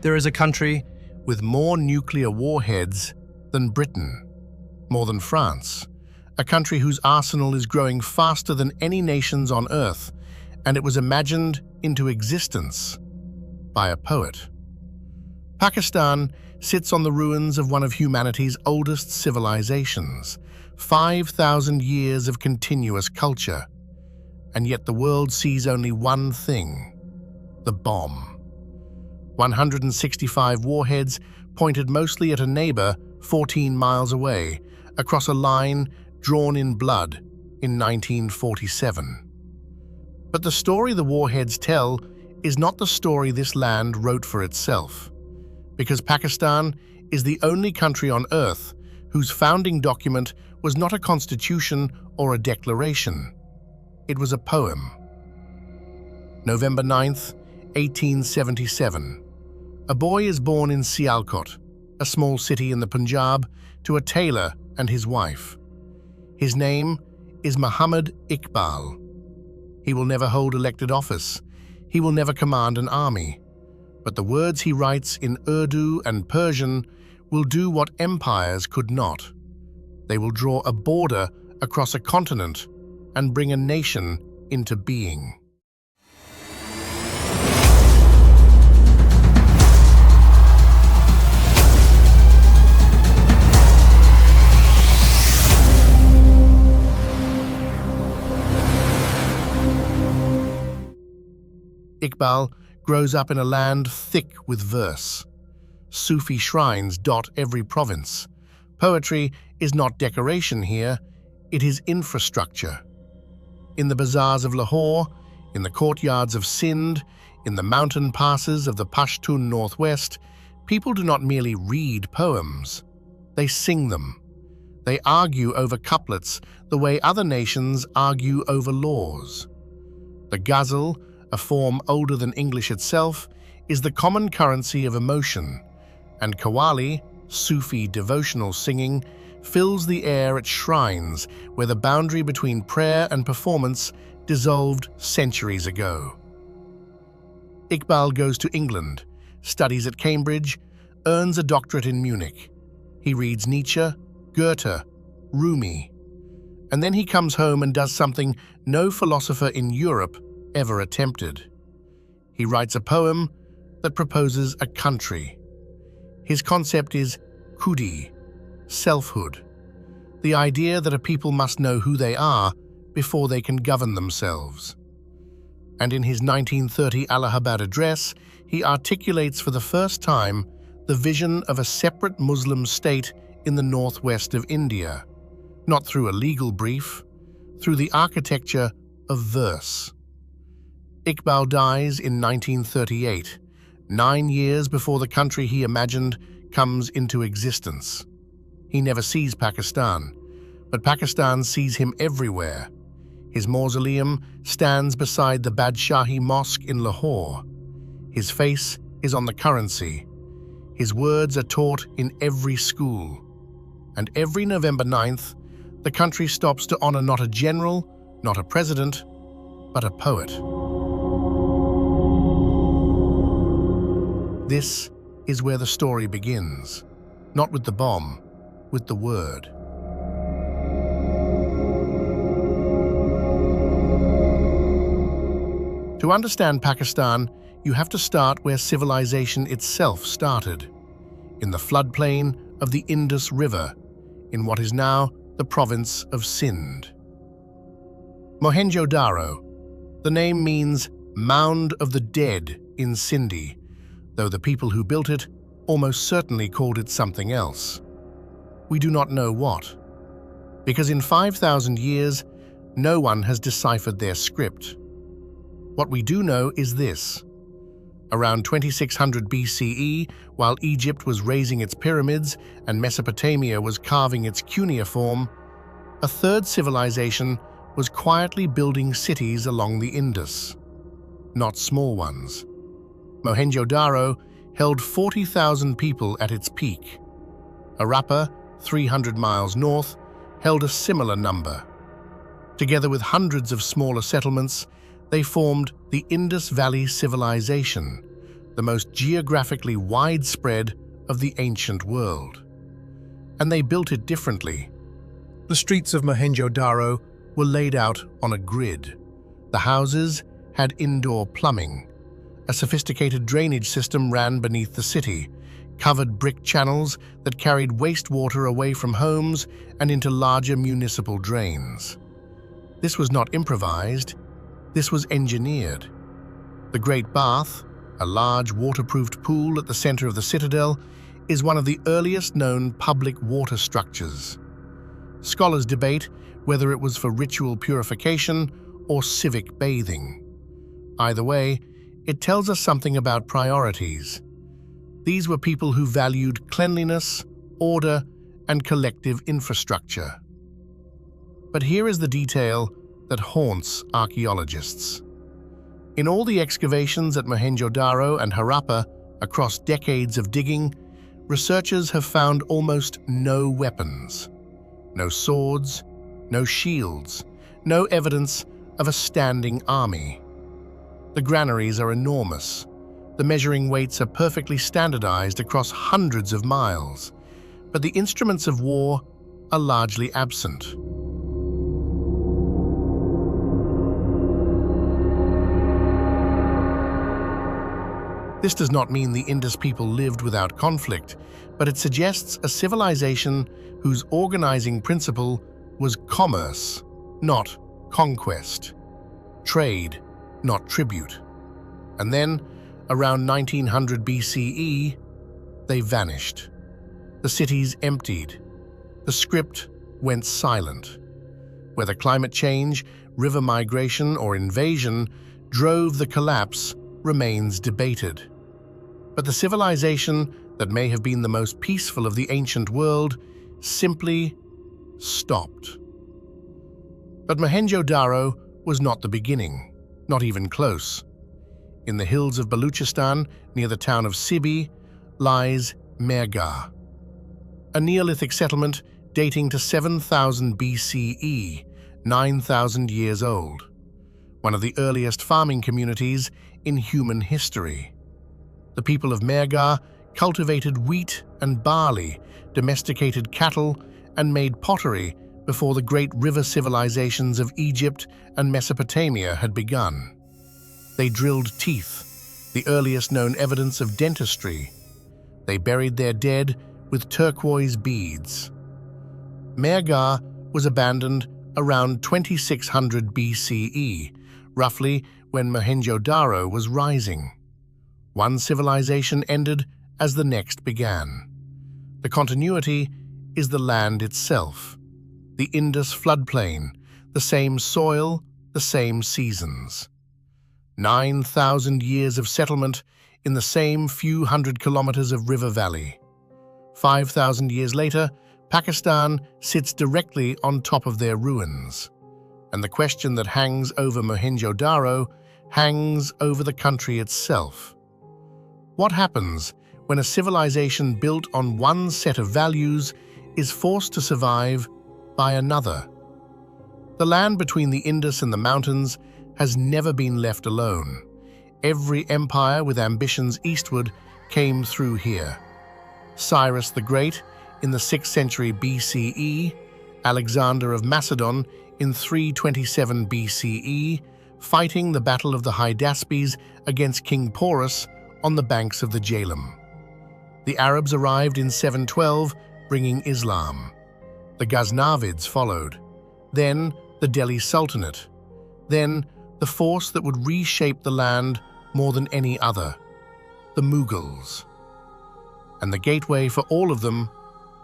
There is a country with more nuclear warheads than Britain, more than France, a country whose arsenal is growing faster than any nation's on Earth, and it was imagined into existence by a poet. Pakistan sits on the ruins of one of humanity's oldest civilizations, 5,000 years of continuous culture, and yet the world sees only one thing: the bomb. 165 warheads pointed mostly at a neighbor 14 miles away, across a line drawn in blood in 1947. But the story the warheads tell is not the story this land wrote for itself, because Pakistan is the only country on Earth whose founding document was not a constitution or a declaration. It was a poem. November 9th, 1877. A boy is born in Sialkot, a small city in the Punjab, to a tailor and his wife. His name is Allama Iqbal. He will never hold elected office. He will never command an army. But the words he writes in Urdu and Persian will do what empires could not. They will draw a border across a continent and bring a nation into being. Iqbal grows up in a land thick with verse. Sufi shrines dot every province. Poetry is not decoration here, it is infrastructure. In the bazaars of Lahore, in the courtyards of Sindh, in the mountain passes of the Pashtun Northwest, people do not merely read poems, they sing them. They argue over couplets the way other nations argue over laws. The ghazal, a form older than English itself, is the common currency of emotion, and qawwali, Sufi devotional singing, fills the air at shrines where the boundary between prayer and performance dissolved centuries ago. Iqbal goes to England, studies at Cambridge, earns a doctorate in Munich. He reads Nietzsche, Goethe, Rumi, and then he comes home and does something no philosopher in Europe ever attempted. He writes a poem that proposes a country. His concept is khudi, selfhood, the idea that a people must know who they are before they can govern themselves. And in his 1930 Allahabad address, he articulates for the first time the vision of a separate Muslim state in the northwest of India, not through a legal brief, through the architecture of verse. Iqbal dies in 1938, 9 years before the country he imagined comes into existence. He never sees Pakistan, but Pakistan sees him everywhere. His mausoleum stands beside the Badshahi Mosque in Lahore. His face is on the currency. His words are taught in every school. And every November 9th, the country stops to honor not a general, not a president, but a poet. This is where the story begins, not with the bomb, with the word. To understand Pakistan, you have to start where civilization itself started, in the floodplain of the Indus River, in what is now the province of Sindh. Mohenjo-daro. The name means mound of the dead in Sindhi, though the people who built it almost certainly called it something else. We do not know what, because in 5,000 years, no one has deciphered their script. What we do know is this. Around 2600 BCE, while Egypt was raising its pyramids and Mesopotamia was carving its cuneiform, a third civilization was quietly building cities along the Indus. Not small ones. Mohenjo-daro held 40,000 people at its peak. Harappa, 300 miles north, held a similar number. Together with hundreds of smaller settlements, they formed the Indus Valley Civilization, the most geographically widespread of the ancient world. And they built it differently. The streets of Mohenjo-daro were laid out on a grid. The houses had indoor plumbing. A sophisticated drainage system ran beneath the city, covered brick channels that carried wastewater away from homes and into larger municipal drains. This was not improvised, this was engineered. The Great Bath, a large waterproofed pool at the center of the citadel, is one of the earliest known public water structures. Scholars debate whether it was for ritual purification or civic bathing. Either way, it tells us something about priorities. These were people who valued cleanliness, order, and collective infrastructure. But here is the detail that haunts archaeologists. In all the excavations at Mohenjo-daro and Harappa across decades of digging, researchers have found almost no weapons. No swords, no shields, no evidence of a standing army. The granaries are enormous. The measuring weights are perfectly standardized across hundreds of miles, but the instruments of war are largely absent. This does not mean the Indus people lived without conflict, but it suggests a civilization whose organizing principle was commerce, not conquest, trade, not tribute. And then, around 1900 BCE, they vanished. The cities emptied. The script went silent. Whether climate change, river migration, or invasion drove the collapse remains debated. But the civilization that may have been the most peaceful of the ancient world simply stopped. But Mohenjo-daro was not the beginning, not even close. In the hills of Balochistan, near the town of Sibi, lies Mehrgarh, a Neolithic settlement dating to 7000 BCE, 9,000 years old, one of the earliest farming communities in human history. The people of Mehrgarh cultivated wheat and barley, domesticated cattle, and made pottery before the great river civilizations of Egypt and Mesopotamia had begun. They drilled teeth, the earliest known evidence of dentistry. They buried their dead with turquoise beads. Mehrgarh was abandoned around 2600 BCE, roughly when Mohenjo-daro was rising. One civilization ended as the next began. The continuity is the land itself, the Indus floodplain, the same soil, the same seasons. 9,000 years of settlement in the same few hundred kilometers of river valley. 5,000 years later, Pakistan sits directly on top of their ruins. And the question that hangs over Mohenjo-daro hangs over the country itself. What happens when a civilization built on one set of values is forced to survive by another? The land between the Indus and the mountains has never been left alone. Every empire with ambitions eastward came through here. Cyrus the Great in the 6th century BCE, Alexander of Macedon in 327 BCE, fighting the Battle of the Hydaspes against King Porus on the banks of the Jhelum. The Arabs arrived in 712, bringing Islam. The Ghaznavids followed. Then the Delhi Sultanate. Then the force that would reshape the land more than any other, the Mughals. And the gateway for all of them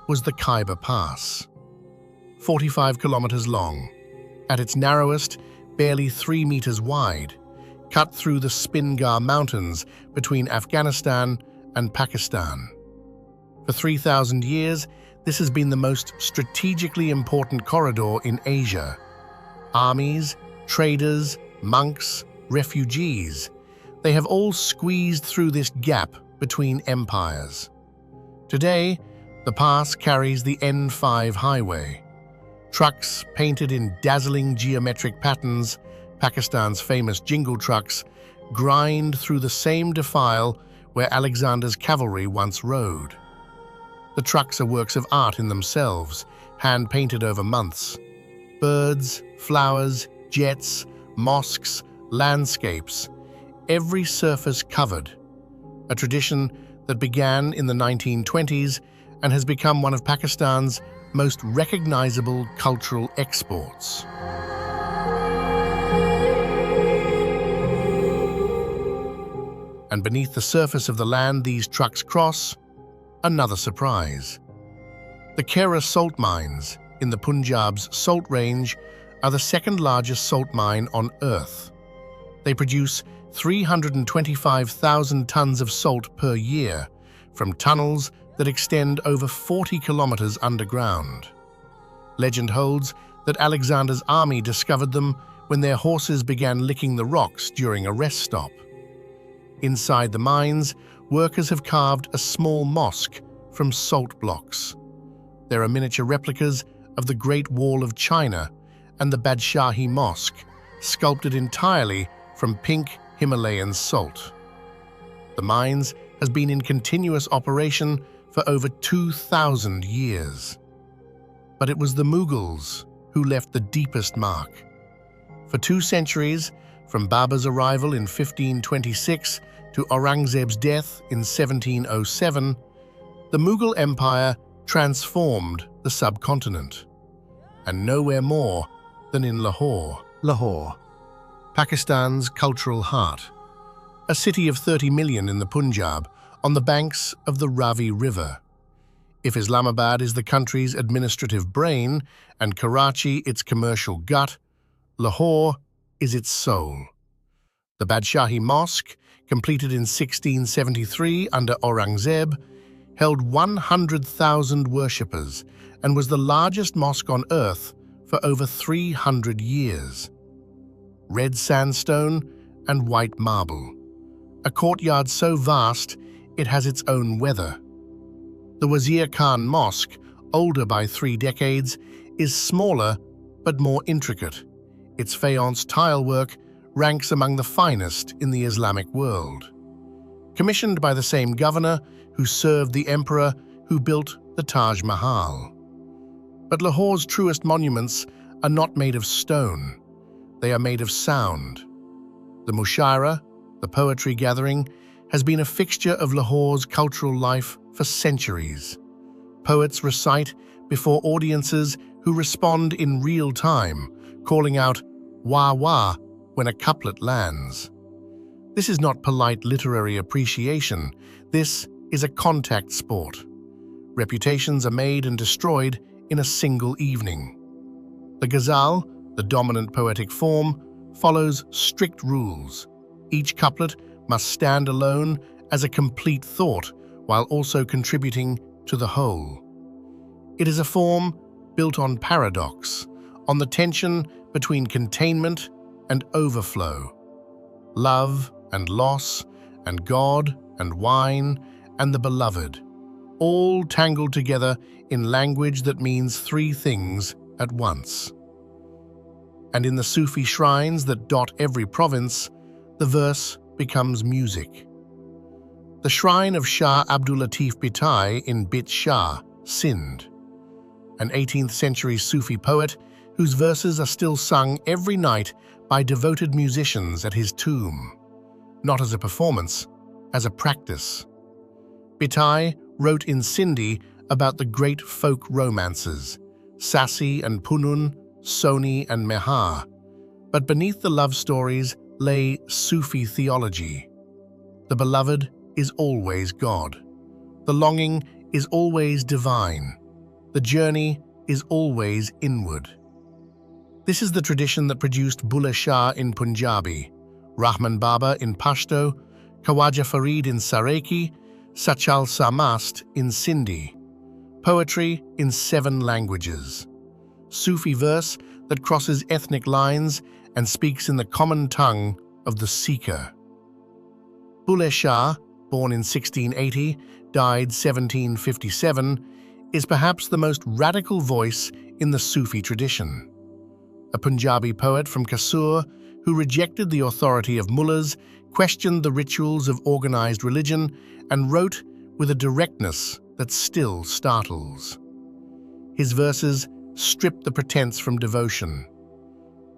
was the Khyber Pass. 45 kilometers long, at its narrowest, barely 3 meters wide, cut through the Spingar Mountains between Afghanistan and Pakistan. For 3,000 years, this has been the most strategically important corridor in Asia. Armies, traders, monks, refugees, they have all squeezed through this gap between empires. Today, the pass carries the N5 highway. Trucks painted in dazzling geometric patterns, Pakistan's famous jingle trucks, grind through the same defile where Alexander's cavalry once rode. The trucks are works of art in themselves, hand-painted over months. Birds, flowers, jets, mosques, landscapes, every surface covered. A tradition that began in the 1920s and has become one of Pakistan's most recognizable cultural exports. And beneath the surface of the land these trucks cross, another surprise. The Kara salt mines in the Punjab's Salt Range are the second largest salt mine on Earth. They produce 325,000 tons of salt per year from tunnels that extend over 40 kilometers underground. Legend holds that Alexander's army discovered them when their horses began licking the rocks during a rest stop. Inside the mines, workers have carved a small mosque from salt blocks. There are miniature replicas of the Great Wall of China and the Badshahi Mosque, sculpted entirely from pink Himalayan salt. The mines has been in continuous operation for over 2,000 years. But it was the Mughals who left the deepest mark. For 2 centuries, from Babur's arrival in 1526 to Aurangzeb's death in 1707, the Mughal Empire transformed the subcontinent. And nowhere more than in Lahore, Pakistan's cultural heart, a city of 30 million in the Punjab, on the banks of the Ravi River. If Islamabad is the country's administrative brain and Karachi its commercial gut, Lahore is its soul. The Badshahi Mosque, completed in 1673 under Aurangzeb, held 100,000 worshippers and was the largest mosque on earth for over 300 years. Red sandstone and white marble. A courtyard so vast it has its own weather. The Wazir Khan Mosque, older by 3 decades, is smaller but more intricate. Its faience tilework ranks among the finest in the Islamic world. Commissioned by the same governor who served the emperor who built the Taj Mahal. But Lahore's truest monuments are not made of stone. They are made of sound. The mushaira, the poetry gathering, has been a fixture of Lahore's cultural life for centuries. Poets recite before audiences who respond in real time, calling out "wah wah" when a couplet lands. This is not polite literary appreciation. This is a contact sport. Reputations are made and destroyed in a single evening. The ghazal, the dominant poetic form, follows strict rules. Each couplet must stand alone as a complete thought while also contributing to the whole. It is a form built on paradox, on the tension between containment and overflow, love and loss, and God and wine and the beloved, all tangled together in language that means 3 things at once. And in the Sufi shrines that dot every province, the verse becomes music. The shrine of Shah Abdul Latif Bhitai in Bit Shah, Sindh, an 18th century Sufi poet whose verses are still sung every night by devoted musicians at his tomb, not as a performance, as a practice. Bhitai wrote in Sindhi about the great folk romances, Sassi and Punun, Soni and Mehar, but beneath the love stories lay Sufi theology. The beloved is always God. The longing is always divine. The journey is always inward. This is the tradition that produced Bulleh Shah in Punjabi, Rahman Baba in Pashto, Khawaja Farid in Saraiki, Sachal Samast in Sindhi. Poetry in 7 languages. Sufi verse that crosses ethnic lines and speaks in the common tongue of the seeker. Bulleh Shah, born in 1680, died 1757, is perhaps the most radical voice in the Sufi tradition. A Punjabi poet from Kasur who rejected the authority of mullahs, questioned the rituals of organized religion, and wrote with a directness that still startles. His verses strip the pretense from devotion.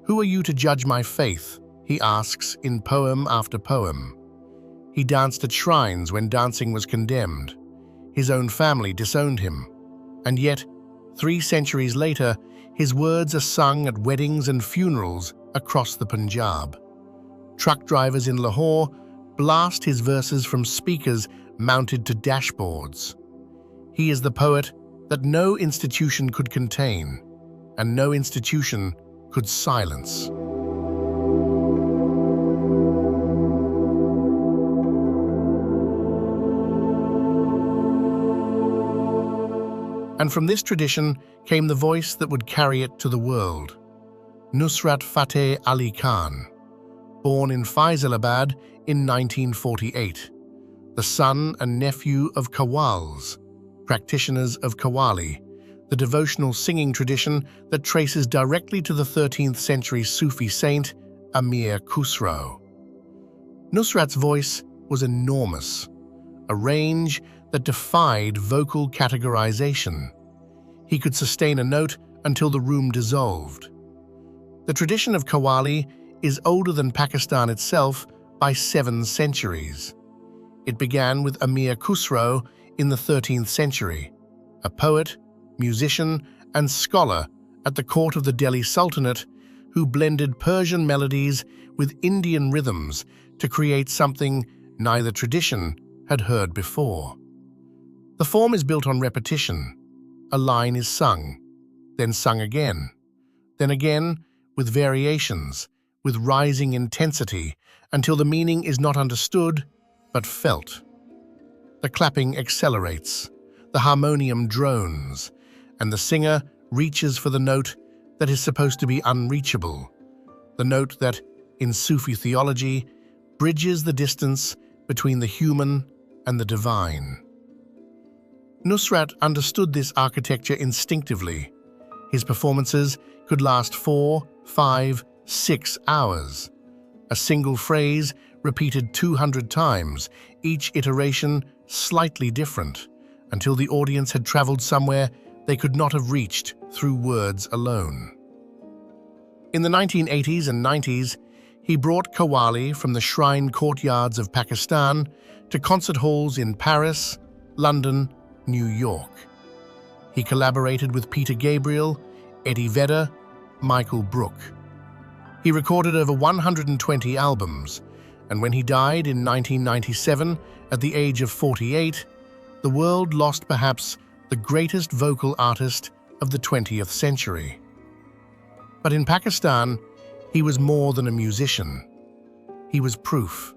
"Who are you to judge my faith?" he asks in poem after poem. He danced at shrines when dancing was condemned. His own family disowned him. And yet, 3 centuries later, his words are sung at weddings and funerals across the Punjab. Truck drivers in Lahore blast his verses from speakers mounted to dashboards. He is the poet that no institution could contain, and no institution could silence. And from this tradition came the voice that would carry it to the world. Nusrat Fateh Ali Khan, born in Faisalabad in 1948, the son and nephew of Qawwals, practitioners of Qawwali, the devotional singing tradition that traces directly to the 13th century Sufi saint Amir Khusro. Nusrat's voice was enormous, a range that defied vocal categorization. He could sustain a note until the room dissolved. The tradition of Qawwali is older than Pakistan itself by 7 centuries. It began with Amir Khusro in the 13th century, a poet, musician, and scholar at the court of the Delhi Sultanate who blended Persian melodies with Indian rhythms to create something neither tradition had heard before. The form is built on repetition. A line is sung, then sung again, then again with variations, with rising intensity, until the meaning is not understood, but felt. The clapping accelerates, the harmonium drones, and the singer reaches for the note that is supposed to be unreachable, the note that, in Sufi theology, bridges the distance between the human and the divine. Nusrat understood this architecture instinctively. His performances could last 4, 5, 6 hours. A single phrase repeated 200 times, each iteration slightly different, until the audience had traveled somewhere they could not have reached through words alone. In the 1980s and 90s, he brought Qawwali from the shrine courtyards of Pakistan to concert halls in Paris, London, New York. He collaborated with Peter Gabriel, Eddie Vedder, Michael Brook. He recorded over 120 albums, and when he died in 1997 at the age of 48, the world lost perhaps the greatest vocal artist of the 20th century. But in Pakistan, he was more than a musician. He was proof.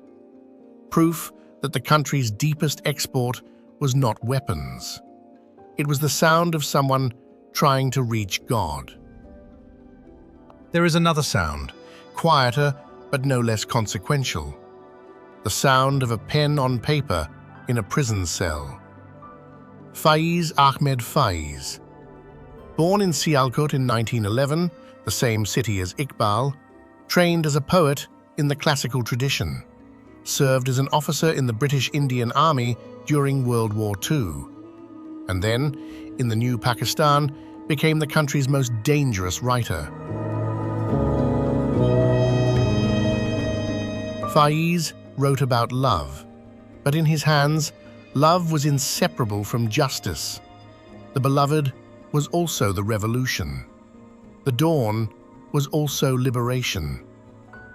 Proof that the country's deepest export was not weapons. It was the sound of someone trying to reach God. There is another sound, quieter but no less consequential. The sound of a pen on paper in a prison cell. Faiz Ahmed Faiz. Born in Sialkot in 1911, the same city as Iqbal, trained as a poet in the classical tradition, served as an officer in the British Indian Army during World War II, and then, in the new Pakistan, became the country's most dangerous writer. Faiz wrote about love, but in his hands, love was inseparable from justice. The beloved was also the revolution. The dawn was also liberation.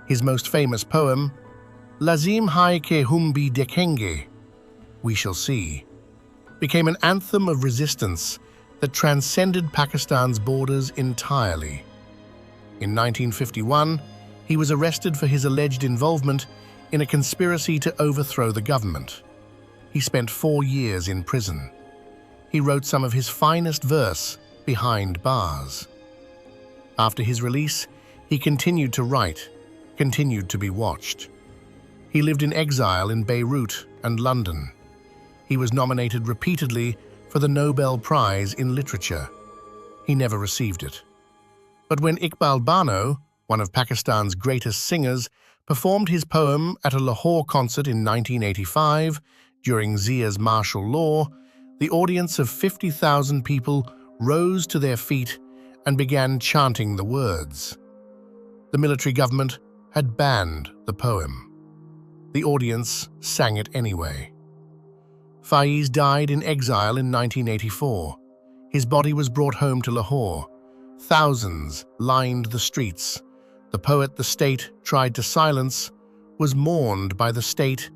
His most famous poem, Lazim hai ke hum bhi dekhenge, We Shall See, became an anthem of resistance that transcended Pakistan's borders entirely. In 1951, he was arrested for his alleged involvement in a conspiracy to overthrow the government. He spent 4 years in prison. He wrote some of his finest verse behind bars. After his release, he continued to write, continued to be watched. He lived in exile in Beirut and London. He was nominated repeatedly for the Nobel Prize in Literature. He never received it. But when Iqbal Bano, one of Pakistan's greatest singers, performed his poem at a Lahore concert in 1985 during Zia's martial law. The audience of 50,000 people rose to their feet and began chanting the words. The military government had banned the poem. The audience sang it anyway. Faiz died in exile in 1984. His body was brought home to Lahore. Thousands lined the streets. The poet the state tried to silence was mourned by the state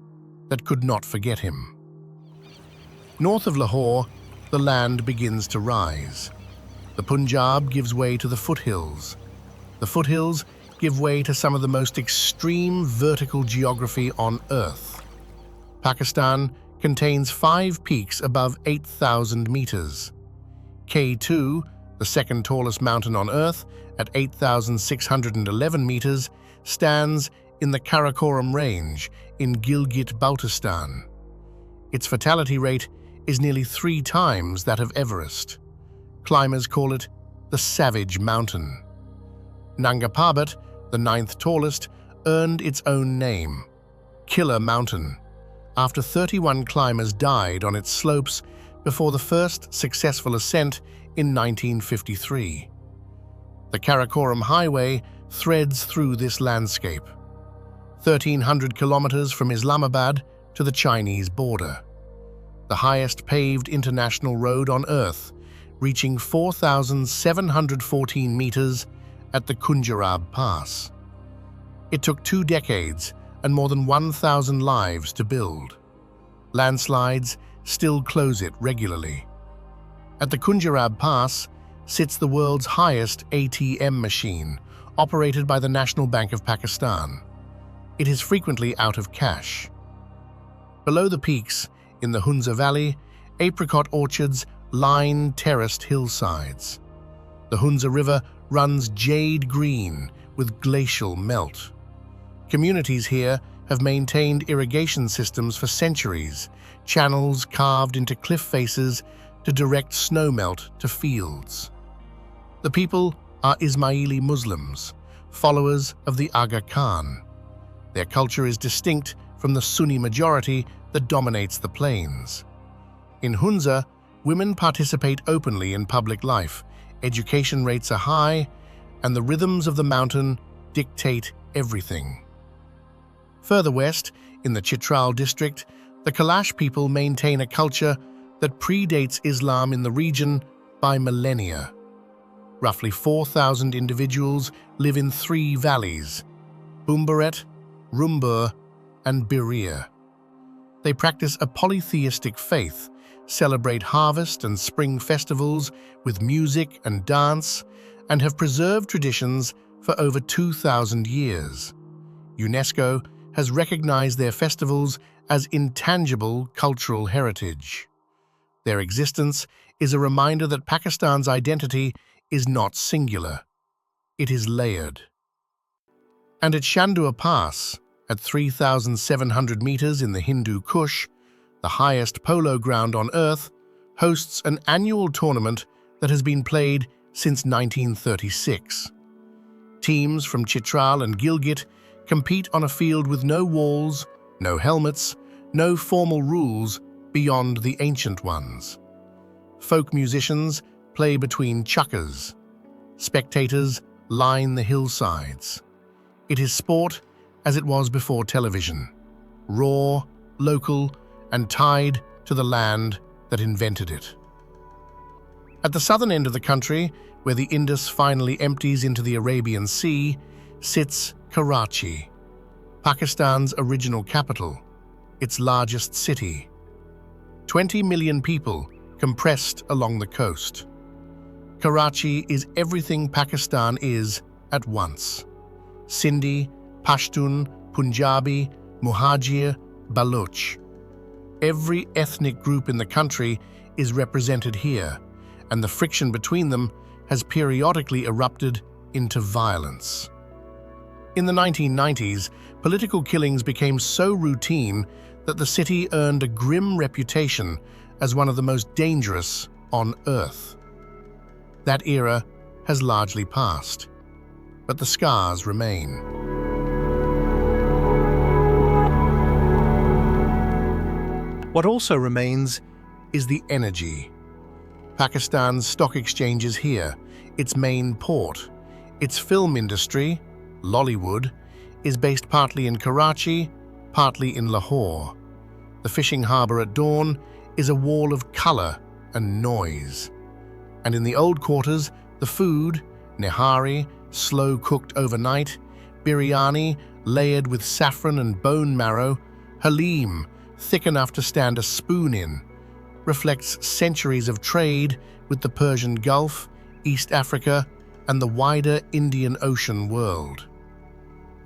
that could not forget him. North of Lahore, the land begins to rise. The Punjab gives way to the foothills. The foothills give way to some of the most extreme vertical geography on Earth. Pakistan contains 5 peaks above 8,000 meters. K2, the second tallest mountain on Earth, at 8,611 meters, stands in the Karakoram Range in Gilgit-Baltistan. Its fatality rate is nearly 3 times that of Everest. Climbers call it the Savage Mountain. Nanga Parbat, the 9th tallest, earned its own name, Killer Mountain, after 31 climbers died on its slopes before the first successful ascent in 1953. The Karakoram Highway threads through this landscape, 1,300 kilometers from Islamabad to the Chinese border. The highest paved international road on Earth, reaching 4,714 meters at the Khunjerab Pass. It took 2 decades and more than 1,000 lives to build. Landslides still close it regularly. At the Khunjerab Pass sits the world's highest ATM machine, operated by the National Bank of Pakistan. It is frequently out of cash. Below the peaks, in the Hunza Valley, apricot orchards line terraced hillsides. The Hunza River runs jade green with glacial melt. Communities here have maintained irrigation systems for centuries, channels carved into cliff faces to direct snowmelt to fields. The people are Ismaili Muslims, followers of the Aga Khan. Their culture is distinct from the Sunni majority that dominates the plains. In Hunza, women participate openly in public life, education rates are high, and the rhythms of the mountain dictate everything. Further west, in the Chitral district, the Kalash people maintain a culture that predates Islam in the region by millennia. Roughly 4,000 individuals live in 3 valleys: Bumbaret, Rumbur, and Birir. They practice a polytheistic faith, celebrate harvest and spring festivals with music and dance, and have preserved traditions for over 2,000 years. UNESCO has recognized their festivals as intangible cultural heritage. Their existence is a reminder that Pakistan's identity is not singular. It is layered. And at Shandua Pass, at 3,700 meters in the Hindu Kush, the highest polo ground on Earth, hosts an annual tournament that has been played since 1936. Teams from Chitral and Gilgit compete on a field with no walls, no helmets, no formal rules beyond the ancient ones. Folk musicians play between chukkers. Spectators line the hillsides. It is sport as it was before television, raw, local, and tied to the land that invented it. At the southern end of the country, where the Indus finally empties into the Arabian Sea, sits Karachi, Pakistan's original capital, its largest city. 20 million people compressed along the coast. Karachi is everything Pakistan is at once: Sindhi, Pashtun, Punjabi, Muhajir, Baloch. Every ethnic group in the country is represented here, and the friction between them has periodically erupted into violence. In the 1990s, political killings became so routine that the city earned a grim reputation as one of the most dangerous on Earth. That era has largely passed, but the scars remain. What also remains is the energy. Pakistan's stock exchange is here, its main port. Its film industry, Lollywood, is based partly in Karachi, partly in Lahore. The fishing harbour at dawn is a wall of colour and noise. And in the old quarters, the food, nehari, slow-cooked overnight, biryani, layered with saffron and bone marrow, halim, thick enough to stand a spoon in, reflects centuries of trade with the Persian Gulf, East Africa, and the wider Indian Ocean world.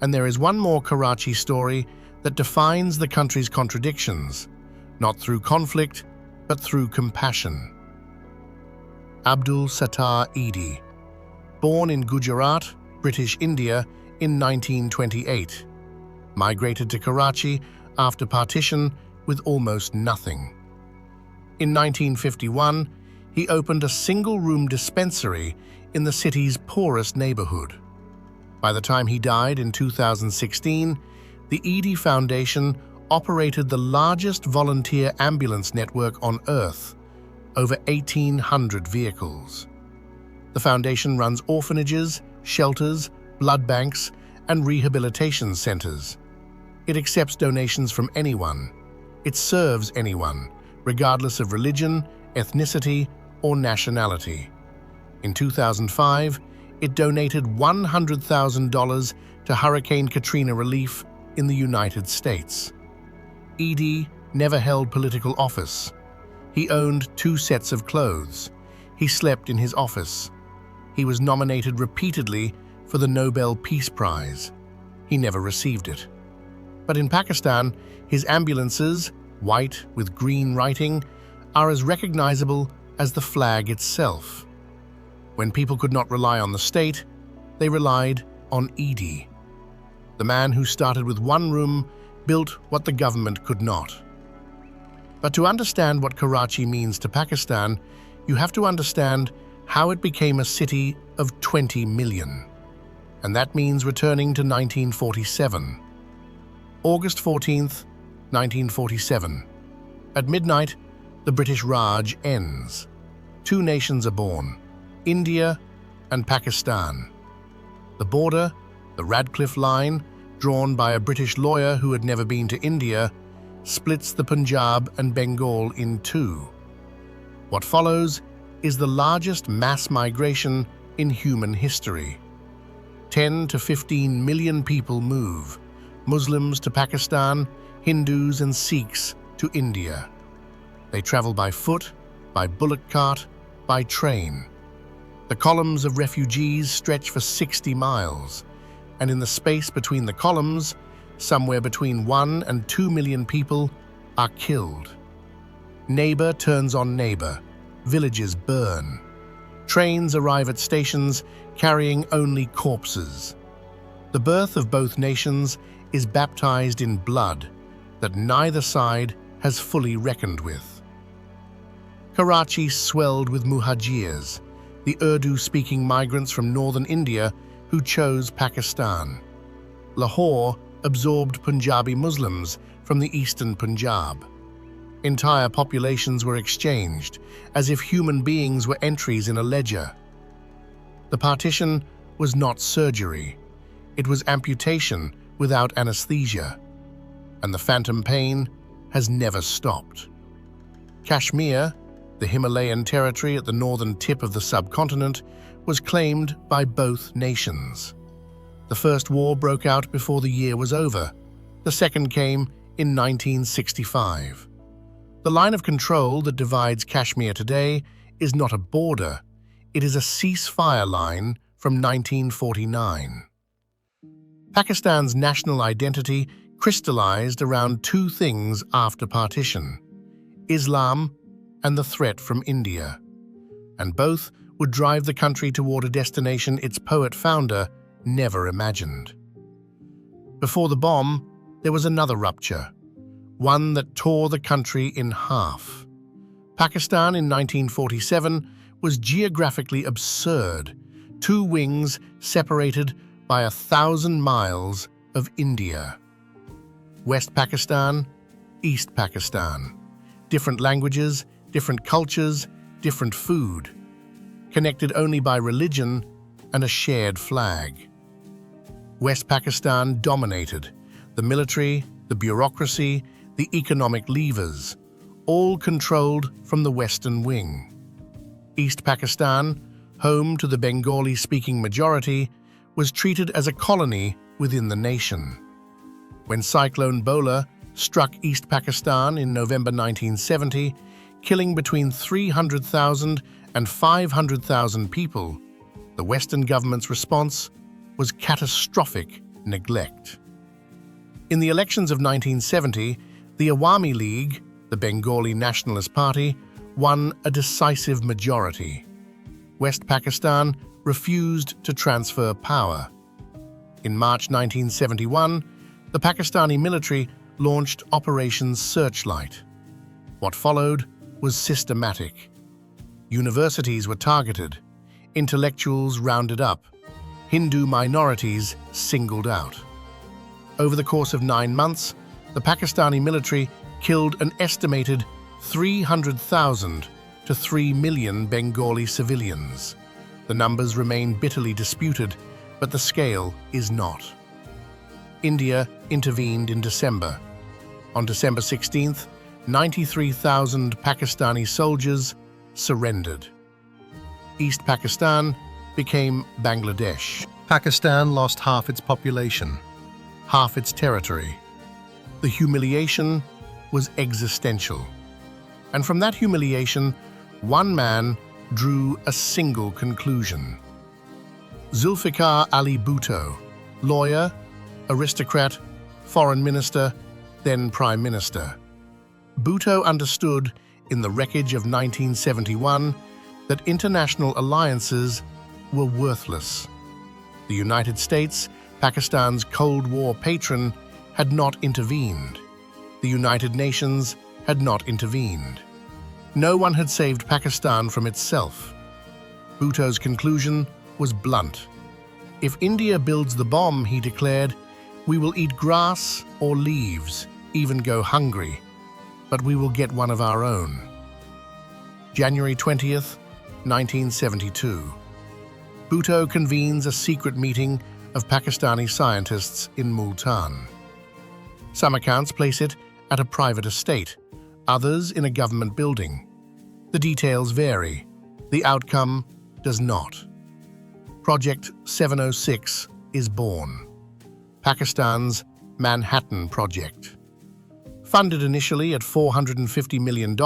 And there is one more Karachi story that defines the country's contradictions, not through conflict, but through compassion. Abdul Sattar Edhi, born in Gujarat, British India, in 1928, migrated to Karachi after partition with almost nothing. In 1951, he opened a single-room dispensary in the city's poorest neighborhood. By the time he died in 2016, the Edhi Foundation operated the largest volunteer ambulance network on Earth, over 1,800 vehicles. The foundation runs orphanages, shelters, blood banks, and rehabilitation centers. It accepts donations from anyone. It serves anyone, regardless of religion, ethnicity, or nationality. In 2005, it donated $100,000 to Hurricane Katrina relief in the United States. Edhi never held political office. He owned 2 sets of clothes. He slept in his office. He was nominated repeatedly for the Nobel Peace Prize. He never received it. But in Pakistan, his ambulances, white with green writing, are as recognizable as the flag itself. When people could not rely on the state, they relied on Edhi. The man who started with one room built what the government could not. But to understand what Karachi means to Pakistan, you have to understand how it became a city of 20 million. And that means returning to 1947. August 14th, 1947. At midnight, the British Raj ends. 2 nations are born, India and Pakistan. The border, the Radcliffe Line, drawn by a British lawyer who had never been to India, splits the Punjab and Bengal in 2. What follows is the largest mass migration in human history. 10 to 15 million people move, Muslims to Pakistan, Hindus and Sikhs to India. They travel by foot, by bullock cart, by train. The columns of refugees stretch for 60 miles, and in the space between the columns, somewhere between 1 and 2 million people are killed. Neighbor turns on neighbor, villages burn. Trains arrive at stations carrying only corpses. The birth of both nations is baptized in blood that neither side has fully reckoned with. Karachi swelled with muhajirs, the Urdu-speaking migrants from northern India who chose Pakistan. Lahore absorbed Punjabi Muslims from the eastern Punjab. Entire populations were exchanged, as if human beings were entries in a ledger. The partition was not surgery. It was amputation without anesthesia. And the phantom pain has never stopped. Kashmir, the Himalayan territory at the northern tip of the subcontinent, was claimed by both nations. The first war broke out before the year was over. The second came in 1965. The line of control that divides Kashmir today is not a border, it is a ceasefire line from 1949. Pakistan's national identity crystallized around 2 things after partition: Islam and the threat from India. And both would drive the country toward a destination its poet-founder never imagined. Before the bomb, there was another rupture, one that tore the country in half. Pakistan in 1947 was geographically absurd, 2 wings separated by 1,000 miles of India. West Pakistan, East Pakistan. different languages, different cultures, different food, connected only by religion and a shared flag. West Pakistan dominated. The military, the bureaucracy, the economic levers, all controlled from the Western wing. East Pakistan, home to the Bengali-speaking majority, was treated as a colony within the nation. When Cyclone Bola struck East Pakistan in November 1970, killing between 300,000 and 500,000 people, the Western government's response was catastrophic neglect. In the elections of 1970, the Awami League, the Bengali Nationalist Party, won a decisive majority. West Pakistan refused to transfer power. In March 1971, the Pakistani military launched Operation Searchlight. What followed was systematic. Universities were targeted, intellectuals rounded up, Hindu minorities singled out. Over the course of 9 months, the Pakistani military killed an estimated 300,000 to 3 million Bengali civilians. The numbers remain bitterly disputed, but the scale is not. India intervened in December. On December 16th, 93,000 Pakistani soldiers surrendered. East Pakistan became Bangladesh. Pakistan lost half its population, half its territory. The humiliation was existential. And from that humiliation, one man drew a single conclusion. Zulfikar Ali Bhutto, lawyer, aristocrat, foreign minister, then prime minister. Bhutto understood in the wreckage of 1971 that international alliances were worthless. The United States, Pakistan's Cold War patron, had not intervened. The United Nations had not intervened. No one had saved Pakistan from itself. Bhutto's conclusion was blunt. If India builds the bomb, he declared, we will eat grass or leaves, even go hungry, but we will get one of our own. January 20th, 1972. Bhutto convenes a secret meeting of Pakistani scientists in Multan. Some accounts place it at a private estate, others in a government building. The details vary. The outcome does not. Project 706 is born. Pakistan's Manhattan Project. Funded initially at $450 million,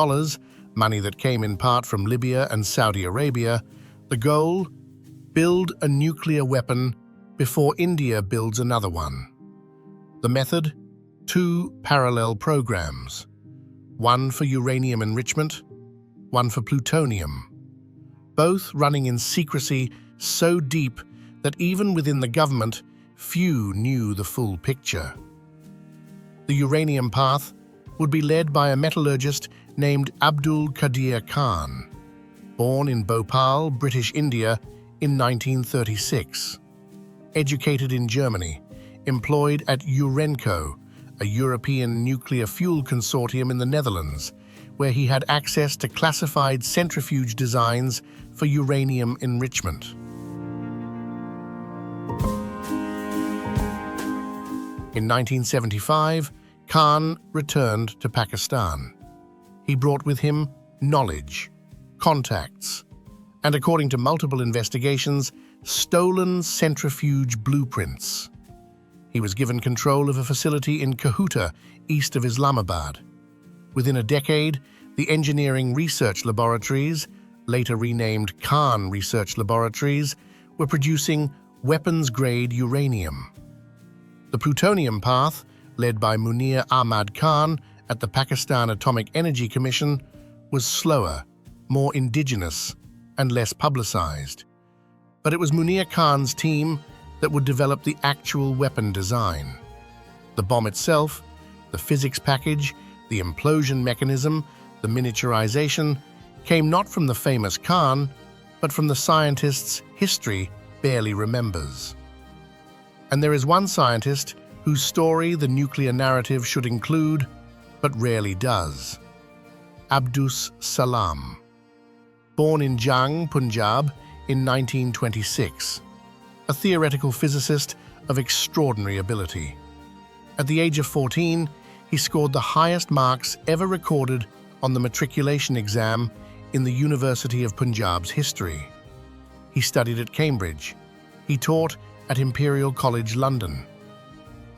money that came in part from Libya and Saudi Arabia, the goal? Build a nuclear weapon before India builds another one. The method? 2 parallel programs. One for uranium enrichment, one for plutonium. Both running in secrecy so deep that even within the government, few knew the full picture. The uranium path would be led by a metallurgist named Abdul Qadir Khan, born in Bhopal, British India, in 1936. Educated in Germany, employed at Urenco, a European nuclear fuel consortium in the Netherlands, where he had access to classified centrifuge designs for uranium enrichment. In 1975, Khan returned to Pakistan. He brought with him knowledge, contacts, and according to multiple investigations, stolen centrifuge blueprints. He was given control of a facility in Kahuta, east of Islamabad. Within a decade, the engineering research laboratories, later renamed Khan Research Laboratories, were producing weapons-grade uranium. The plutonium path, led by Munir Ahmad Khan at the Pakistan Atomic Energy Commission, was slower, more indigenous, and less publicized. But it was Munir Khan's team that would develop the actual weapon design. The bomb itself, the physics package, the implosion mechanism, the miniaturization, came not from the famous Khan, but from the scientists history barely remembers. And there is one scientist whose story the nuclear narrative should include, but rarely does. Abdus Salam. Born in Jang, Punjab in 1926, a theoretical physicist of extraordinary ability. At the age of 14, he scored the highest marks ever recorded on the matriculation exam in the University of Punjab's history. He studied at Cambridge. He taught at Imperial College London.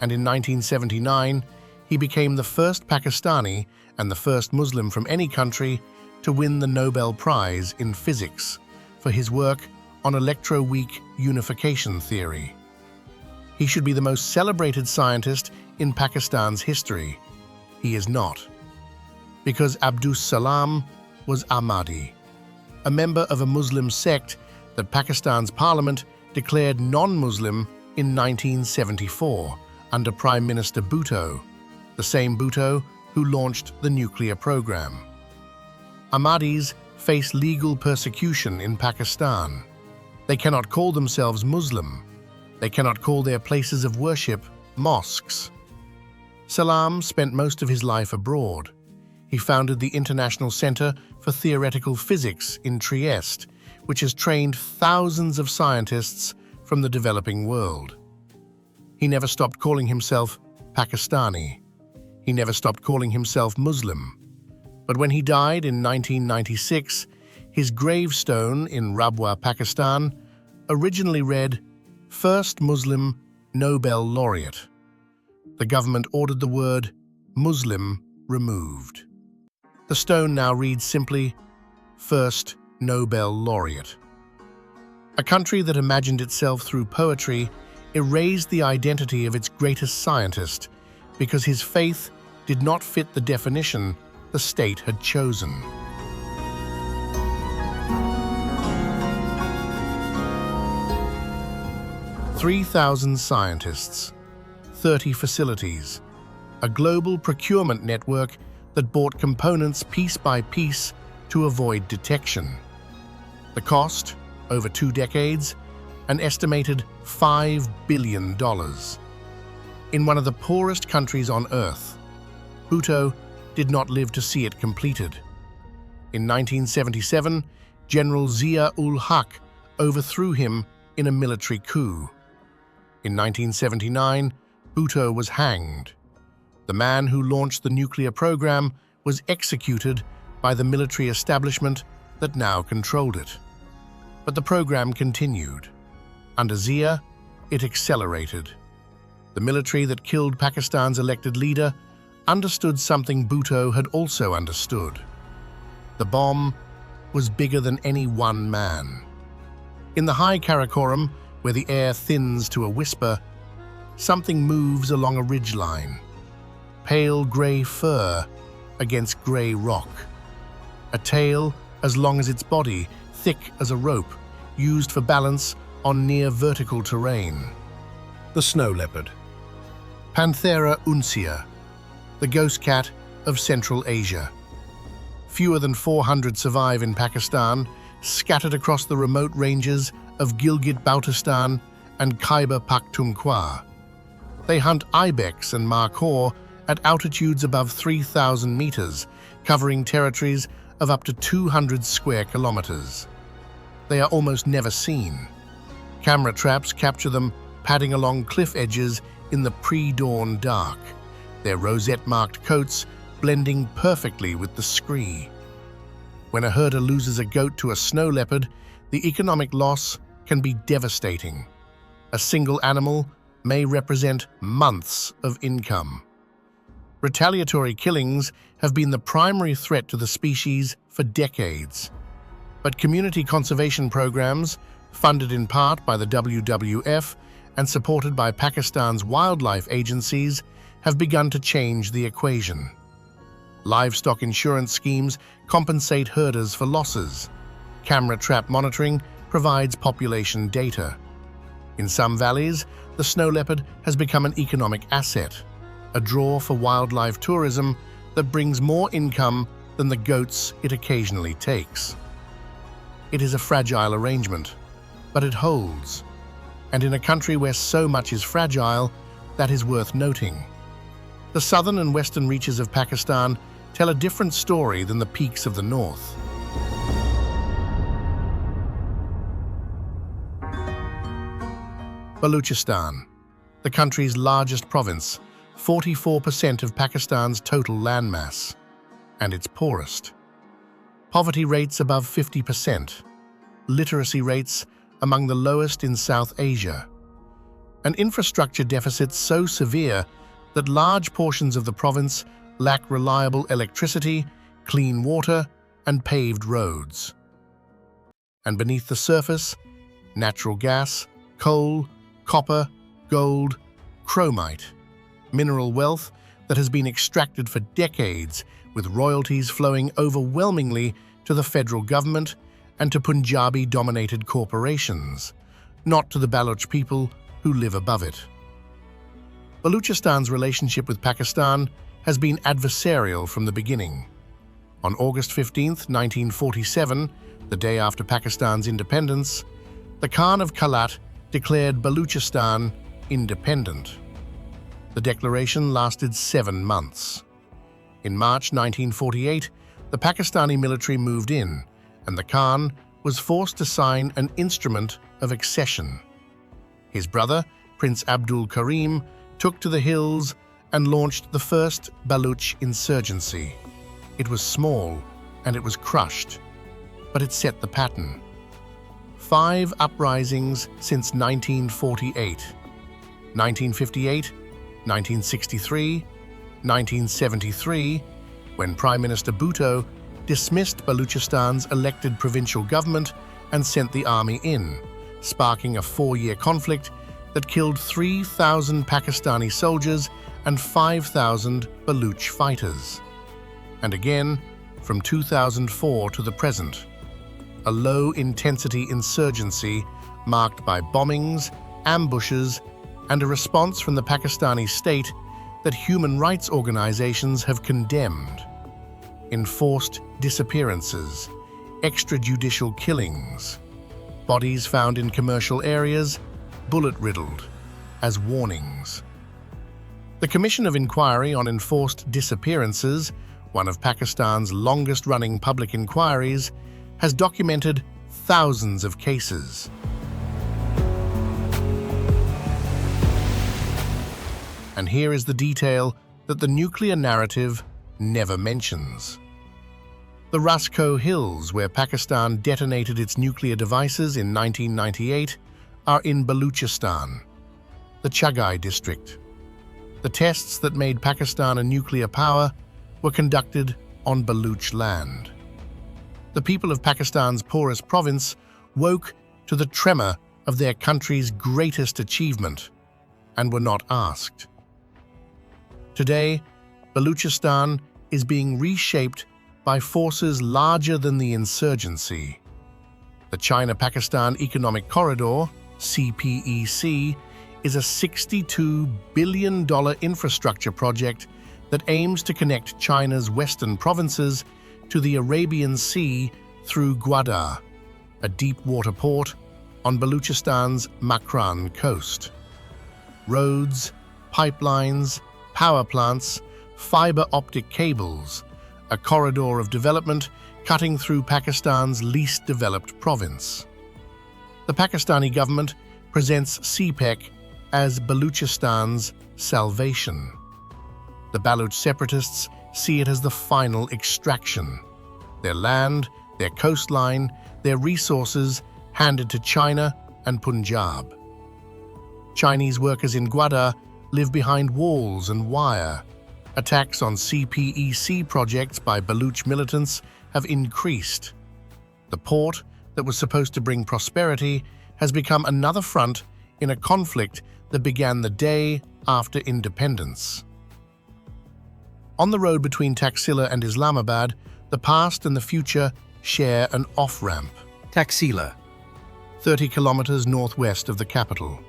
And in 1979, he became the first Pakistani and the first Muslim from any country to win the Nobel Prize in Physics for his work on electroweak unification theory. He should be the most celebrated scientist in Pakistan's history. He is not, because Abdus Salam was Ahmadi, a member of a Muslim sect that Pakistan's parliament declared non-Muslim in 1974 under Prime Minister Bhutto, the same Bhutto who launched the nuclear program. Ahmadis face legal persecution in Pakistan. They cannot call themselves Muslim. They cannot call their places of worship mosques. Salam spent most of his life abroad. He founded the International Center for Theoretical Physics in Trieste, which has trained thousands of scientists from the developing world. He never stopped calling himself Pakistani. He never stopped calling himself Muslim. But when he died in 1996, his gravestone in Rabwa, Pakistan, originally read, First Muslim Nobel Laureate. The government ordered the word Muslim removed. The stone now reads simply, First Nobel Laureate. A country that imagined itself through poetry erased the identity of its greatest scientist because his faith did not fit the definition the state had chosen. "3,000 scientists, 30 facilities, a global procurement network that bought components piece by piece to avoid detection. The cost, over 2 decades, an estimated $5 billion. In one of the poorest countries on Earth, Bhutto did not live to see it completed. In 1977, General Zia-ul-Haq overthrew him in a military coup. In 1979, Bhutto was hanged. The man who launched the nuclear program was executed by the military establishment that now controlled it. But the program continued. Under Zia, it accelerated. The military that killed Pakistan's elected leader understood something Bhutto had also understood. The bomb was bigger than any one man. In the high Karakoram, where the air thins to a whisper, something moves along a ridgeline. Pale grey fur against grey rock. A tail as long as its body, thick as a rope, used for balance on near vertical terrain. The snow leopard. Panthera uncia, the ghost cat of Central Asia. Fewer than 400 survive in Pakistan, scattered across the remote ranges of Gilgit-Baltistan and Khyber Pakhtunkhwa. They hunt ibex and markhor at altitudes above 3,000 meters, covering territories of up to 200 square kilometers. They are almost never seen. Camera traps capture them padding along cliff edges in the pre-dawn dark, their rosette-marked coats blending perfectly with the scree. When a herder loses a goat to a snow leopard, the economic loss can be devastating. A single animal may represent months of income. Retaliatory killings have been the primary threat to the species for decades. But community conservation programs, funded in part by the WWF and supported by Pakistan's wildlife agencies, have begun to change the equation. Livestock insurance schemes compensate herders for losses. Camera trap monitoring provides population data. In some valleys, the snow leopard has become an economic asset, a draw for wildlife tourism that brings more income than the goats it occasionally takes. It is a fragile arrangement, but it holds. And in a country where so much is fragile, that is worth noting. The southern and western reaches of Pakistan tell a different story than the peaks of the north. Balochistan, the country's largest province, 44% of Pakistan's total landmass, and its poorest. Poverty rates above 50%, literacy rates among the lowest in South Asia, an infrastructure deficit so severe that large portions of the province lack reliable electricity, clean water, and paved roads. And beneath the surface, natural gas, coal, copper, gold, chromite, mineral wealth that has been extracted for decades, with royalties flowing overwhelmingly to the federal government and to Punjabi-dominated corporations, not to the Baloch people who live above it. Balochistan's relationship with Pakistan has been adversarial from the beginning. On August 15, 1947, the day after Pakistan's independence, the Khan of Kalat declared Balochistan independent. The declaration lasted 7 months. In March 1948, the Pakistani military moved in, and the Khan was forced to sign an instrument of accession. His brother, Prince Abdul Karim, took to the hills and launched the first Baloch insurgency. It was small and it was crushed, but it set the pattern. 5 uprisings since 1948, 1958, 1963, 1973, when Prime Minister Bhutto dismissed Balochistan's elected provincial government and sent the army in, sparking a 4-year conflict that killed 3,000 Pakistani soldiers and 5,000 Baloch fighters. And again, from 2004 to the present, a low-intensity insurgency marked by bombings, ambushes, and a response from the Pakistani state that human rights organizations have condemned. Enforced disappearances, extrajudicial killings, bodies found in commercial areas, bullet-riddled, as warnings. The Commission of Inquiry on Enforced Disappearances, one of Pakistan's longest-running public inquiries, has documented thousands of cases. And here is the detail that the nuclear narrative never mentions. The Rasko Hills, where Pakistan detonated its nuclear devices in 1998, are in Balochistan, the Chagai district. The tests that made Pakistan a nuclear power were conducted on Baloch land. The people of Pakistan's poorest province woke to the tremor of their country's greatest achievement and were not asked. Today, Balochistan is being reshaped by forces larger than the insurgency. The China-Pakistan Economic Corridor, CPEC, is a $62 billion infrastructure project that aims to connect China's western provinces to the Arabian Sea through Gwadar, a deep-water port on Balochistan's Makran coast. Roads, pipelines, power plants, fiber optic cables, a corridor of development cutting through Pakistan's least developed province. The Pakistani government presents CPEC as Balochistan's salvation. The Baloch separatists see it as the final extraction. Their land, their coastline, their resources handed to China and Punjab. Chinese workers in Gwadar live behind walls and wire. Attacks on CPEC projects by Baloch militants have increased. The port that was supposed to bring prosperity has become another front in a conflict that began the day after independence. On the road between Taxila and Islamabad, the past and the future share an off-ramp. Taxila, 30 kilometers northwest of the capital.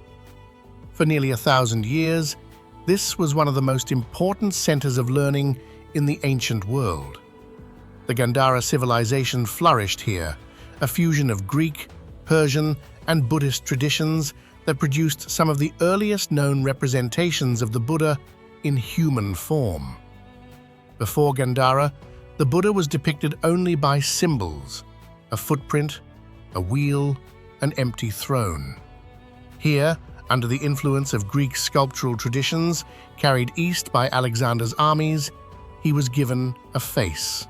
For nearly 1,000 years, this was one of the most important centers of learning in the ancient world. The Gandhara civilization flourished here, a fusion of Greek, Persian, and Buddhist traditions that produced some of the earliest known representations of the Buddha in human form. Before Gandhara, the Buddha was depicted only by symbols: a footprint, a wheel, an empty throne. Here, under the influence of Greek sculptural traditions carried east by Alexander's armies, he was given a face.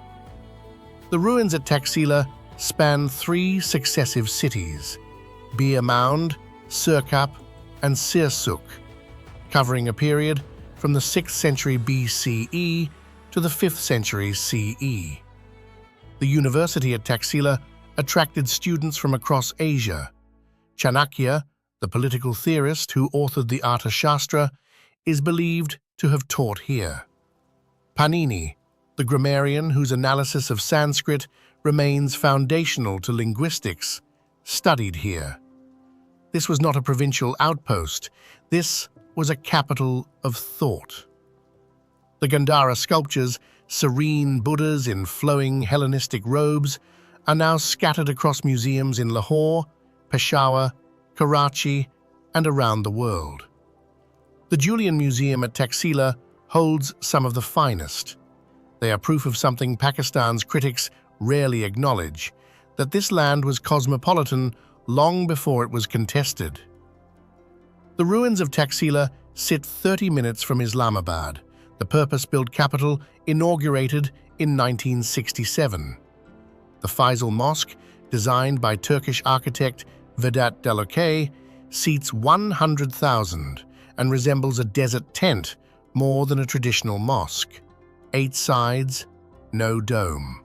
The ruins at Taxila span 3 successive cities: Bir Mound, Sirkap, and Sirsuk, covering a period from the 6th century BCE to the 5th century CE. The university at Taxila attracted students from across Asia. Chanakya, the political theorist who authored the Arthashastra, is believed to have taught here. Panini, the grammarian whose analysis of Sanskrit remains foundational to linguistics, studied here. This was not a provincial outpost. This was a capital of thought. The Gandhara sculptures, serene Buddhas in flowing Hellenistic robes, are now scattered across museums in Lahore, Peshawar, Karachi, and around the world. The Julian Museum at Taxila holds some of the finest. They are proof of something Pakistan's critics rarely acknowledge: that this land was cosmopolitan long before it was contested. The ruins of Taxila sit 30 minutes from Islamabad, the purpose-built capital inaugurated in 1967. The Faisal Mosque, designed by Turkish architect Vedat Dalokay, seats 100,000 and resembles a desert tent more than a traditional mosque. 8 sides, no dome.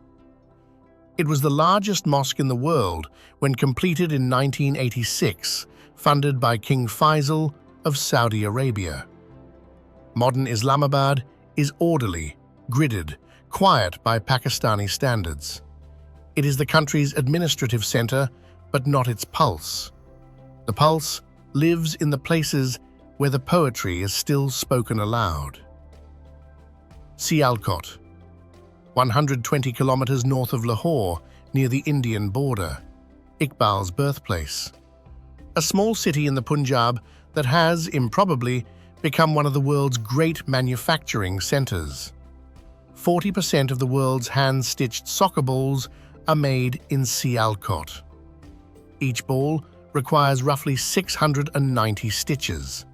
It was the largest mosque in the world when completed in 1986, funded by King Faisal of Saudi Arabia. Modern Islamabad is orderly, gridded, quiet by Pakistani standards. It is the country's administrative center, but not its pulse. The pulse lives in the places where the poetry is still spoken aloud. Sialkot, 120 kilometers north of Lahore, near the Indian border, Iqbal's birthplace. A small city in the Punjab that has, improbably, become one of the world's great manufacturing centers. 40% of the world's hand-stitched soccer balls are made in Sialkot. Each ball requires roughly 690 stitches.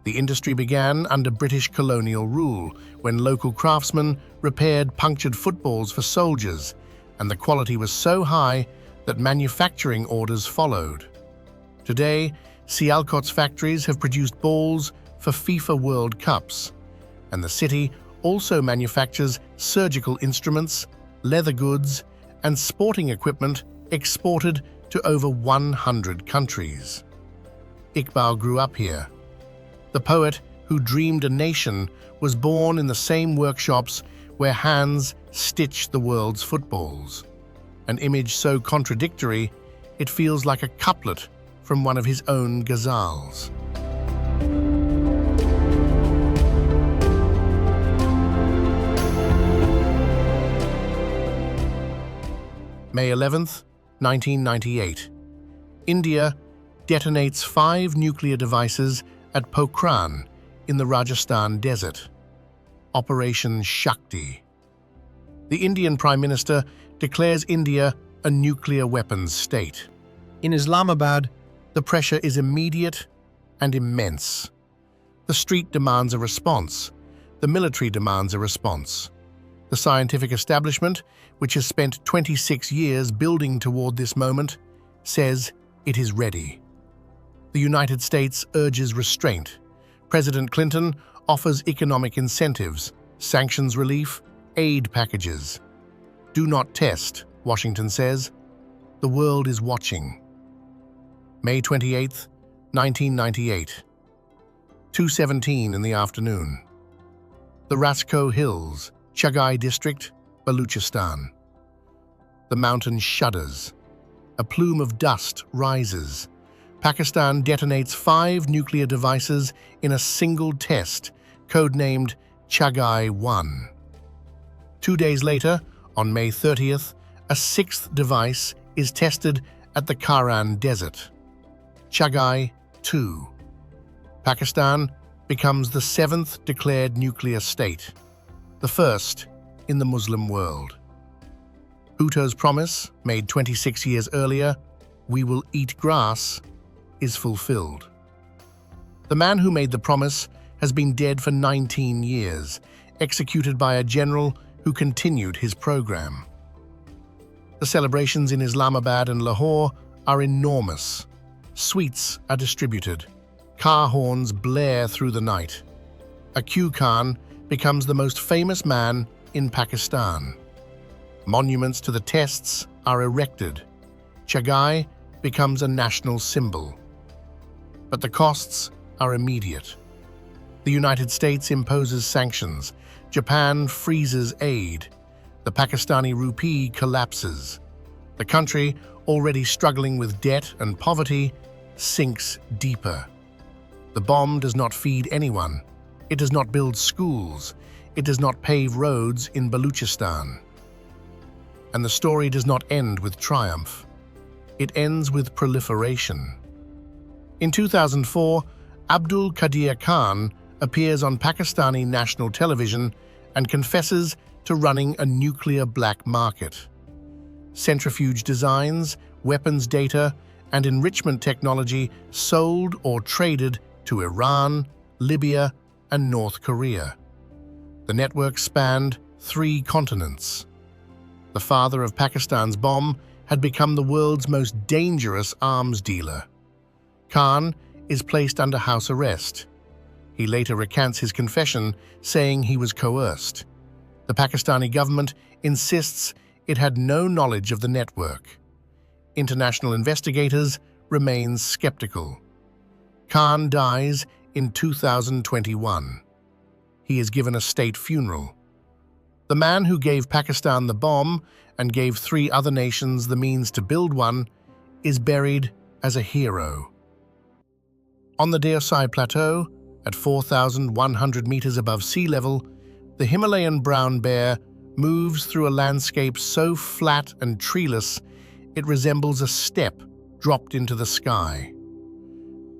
The industry began under British colonial rule, when local craftsmen repaired punctured footballs for soldiers, and the quality was so high that manufacturing orders followed. Today, Sialkot's factories have produced balls for FIFA World Cups, and the city also manufactures surgical instruments, leather goods, and sporting equipment exported to over 100 countries. Iqbal grew up here. The poet who dreamed a nation was born in the same workshops where hands stitched the world's footballs. An image so contradictory, it feels like a couplet from one of his own ghazals. May 11th, 1998. India detonates 5 nuclear devices at Pokhran in the Rajasthan desert. Operation Shakti. The Indian Prime Minister declares India a nuclear weapons state. In Islamabad, the pressure is immediate and immense. The street demands a response. The military demands a response. The scientific establishment, which has spent 26 years building toward this moment, says it is ready. The United States urges restraint. President Clinton offers economic incentives, sanctions relief, aid packages. Do not test, Washington says. The world is watching. May 28th, 1998. 2:17 in the afternoon. The Rasko Hills, Chagai District, Balochistan. The mountain shudders. A plume of dust rises. Pakistan detonates 5 nuclear devices in a single test, codenamed Chagai-1. 2 days later, on May 30th, a 6th device is tested at the Karan Desert. Chagai-2. Pakistan becomes the 7th declared nuclear state. The first in the Muslim world. Bhutto's promise, made 26 years earlier, "We will eat grass," is fulfilled. The man who made the promise has been dead for 19 years, executed by a general who continued his program. The celebrations in Islamabad and Lahore are enormous. Sweets are distributed. Car horns blare through the night. A Q Khan becomes the most famous man in Pakistan. Monuments to the tests are erected. Chagai becomes a national symbol. But the costs are immediate. The United States imposes sanctions. Japan freezes aid. The Pakistani rupee collapses. The country, already struggling with debt and poverty, sinks deeper. The bomb does not feed anyone. It does not build schools. It does not pave roads in Balochistan. And the story does not end with triumph. It ends with proliferation. In 2004, Abdul Qadir Khan appears on Pakistani national television and confesses to running a nuclear black market. Centrifuge designs, weapons data, and enrichment technology sold or traded to Iran, Libya, and North Korea. The network spanned 3 continents. The father of Pakistan's bomb had become the world's most dangerous arms dealer. Khan is placed under house arrest. He later recants his confession, saying he was coerced. The Pakistani government insists it had no knowledge of the network. International investigators remain skeptical. Khan dies in 2021. He is given a state funeral. The man who gave Pakistan the bomb and gave 3 other nations the means to build one is buried as a hero. On the Deosai Plateau, at 4,100 meters above sea level, the Himalayan brown bear moves through a landscape so flat and treeless it resembles a step dropped into the sky.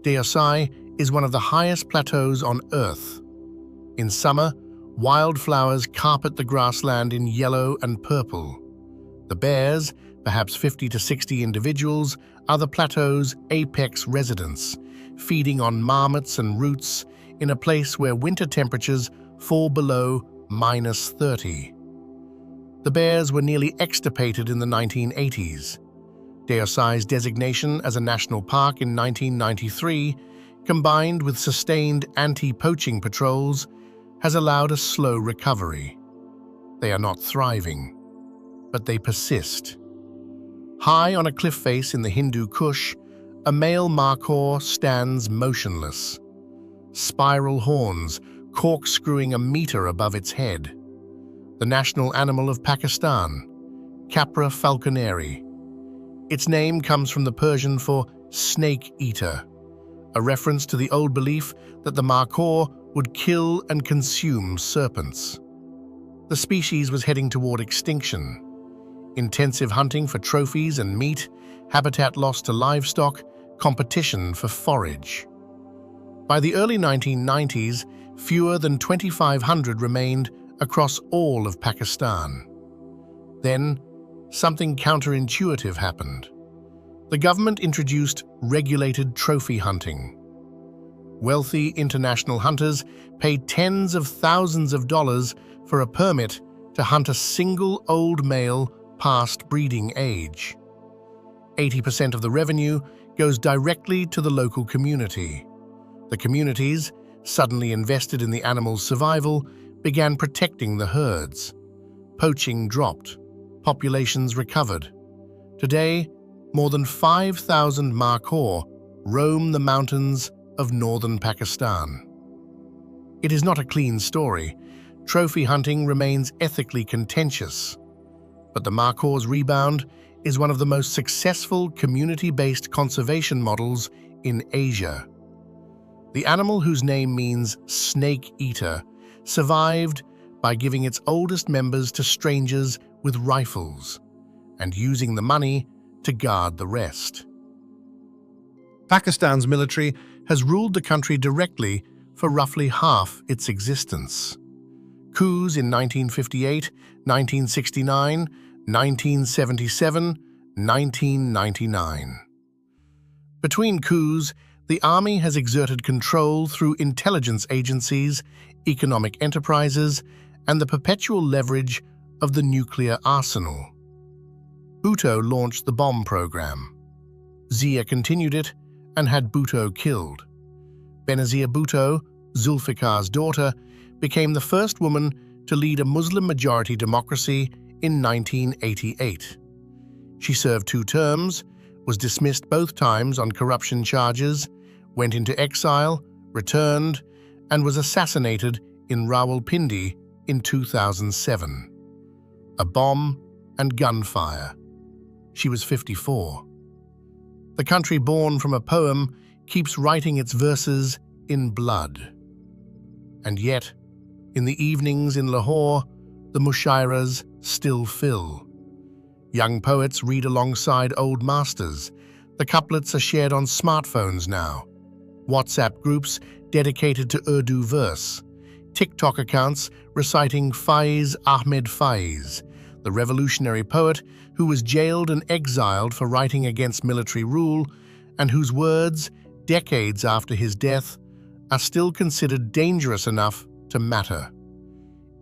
Deosai is one of the highest plateaus on Earth. In summer, wildflowers carpet the grassland in yellow and purple. The bears, perhaps 50 to 60 individuals, are the plateau's apex residents, feeding on marmots and roots in a place where winter temperatures fall below -30. The bears were nearly extirpated in the 1980s. Deosai's designation as a national park in 1993, combined with sustained anti-poaching patrols, has allowed a slow recovery. They are not thriving, but they persist. High on a cliff face in the Hindu Kush, a male markhor stands motionless. Spiral horns corkscrewing a meter above its head. The national animal of Pakistan, Capra falconeri. Its name comes from the Persian for snake eater, a reference to the old belief that the markhor would kill and consume serpents. The species was heading toward extinction. Intensive hunting for trophies and meat, habitat loss to livestock, competition for forage. By the early 1990s, fewer than 2,500 remained across all of Pakistan. Then, something counterintuitive happened. The government introduced regulated trophy hunting. Wealthy international hunters paid tens of thousands of dollars for a permit to hunt a single old male past breeding age. 80% of the revenue goes directly to the local community. The communities, suddenly invested in the animal's survival, began protecting the herds. Poaching dropped. Populations recovered. Today, more than 5,000 markhor roam the mountains of northern Pakistan. It is not a clean story. Trophy hunting remains ethically contentious. But the markhor's rebound is one of the most successful community-based conservation models in Asia. The animal, whose name means snake eater, survived by giving its oldest members to strangers with rifles and using the money to guard the rest. Pakistan's military has ruled the country directly for roughly half its existence. Coups in 1958, 1969, 1977, 1999. Between coups, the army has exerted control through intelligence agencies, economic enterprises, and the perpetual leverage of the nuclear arsenal. Bhutto launched the bomb program. Zia continued it and had Bhutto killed. Benazir Bhutto, Zulfikar's daughter, became the first woman to lead a Muslim-majority democracy in 1988. She served 2 terms, was dismissed both times on corruption charges, went into exile, returned, and was assassinated in Rawalpindi in 2007. A bomb and gunfire. She was 54. The country born from a poem keeps writing its verses in blood. And yet, in the evenings in Lahore, the mushairas still fill. Young poets read alongside old masters. The couplets are shared on smartphones now. WhatsApp groups dedicated to Urdu verse. TikTok accounts reciting Faiz Ahmed Faiz, the revolutionary poet who was jailed and exiled for writing against military rule and whose words, decades after his death, are still considered dangerous enough to matter.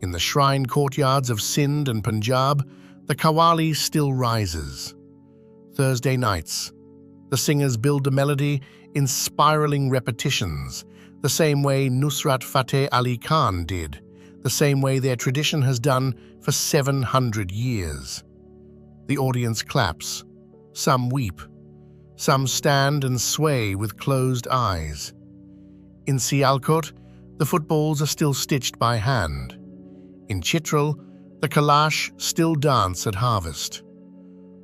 In the shrine courtyards of Sindh and Punjab, the Qawwali still rises. Thursday nights, the singers build the melody in spiraling repetitions, the same way Nusrat Fateh Ali Khan did, the same way their tradition has done for 700 years. The audience claps. Some weep. Some stand and sway with closed eyes. In Sialkot, the footballs are still stitched by hand. In Chitral, the Kalash still dance at harvest.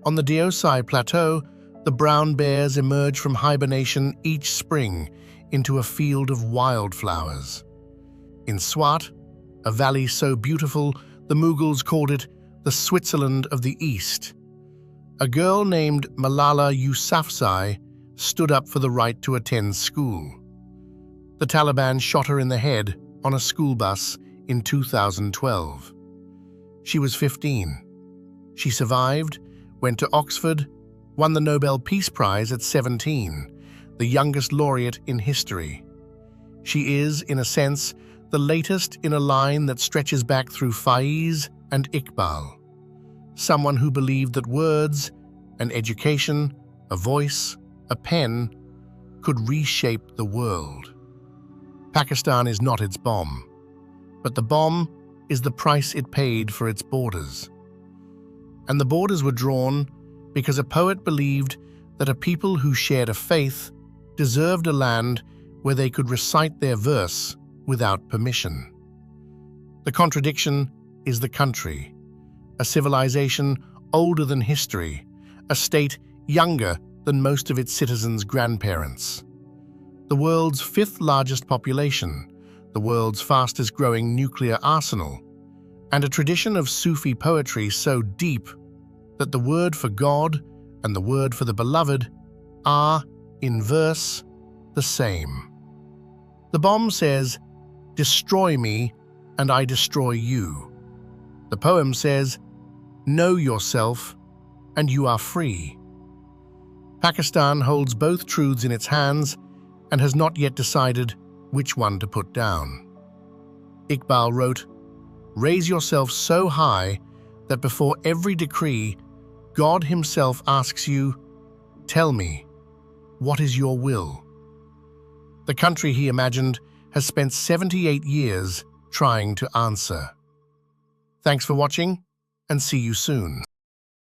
On the Deosai Plateau, the brown bears emerge from hibernation each spring into a field of wildflowers. In Swat, a valley so beautiful the Mughals called it the Switzerland of the East, a girl named Malala Yousafzai stood up for the right to attend school. The Taliban shot her in the head on a school bus in 2012. She was 15. She survived, went to Oxford, won the Nobel Peace Prize at 17, the youngest laureate in history. She is, in a sense, the latest in a line that stretches back through Faiz and Iqbal. Someone who believed that words, an education, a voice, a pen, could reshape the world. Pakistan is not its bomb, but the bomb is the price it paid for its borders. And the borders were drawn because a poet believed that a people who shared a faith deserved a land where they could recite their verse without permission. The contradiction is the country, a civilization older than history, a state younger than most of its citizens' grandparents. The world's 5th largest population, the world's fastest growing nuclear arsenal, and a tradition of Sufi poetry so deep that the word for God and the word for the beloved are, in verse, the same. The bomb says, "Destroy me, and I destroy you." The poem says, "Know yourself, and you are free." Pakistan holds both truths in its hands and has not yet decided which one to put down. Iqbal wrote, "Raise yourself so high that before every decree, God himself asks you, 'Tell me, what is your will?'" The country he imagined has spent 78 years trying to answer. Thanks for watching, and see you soon.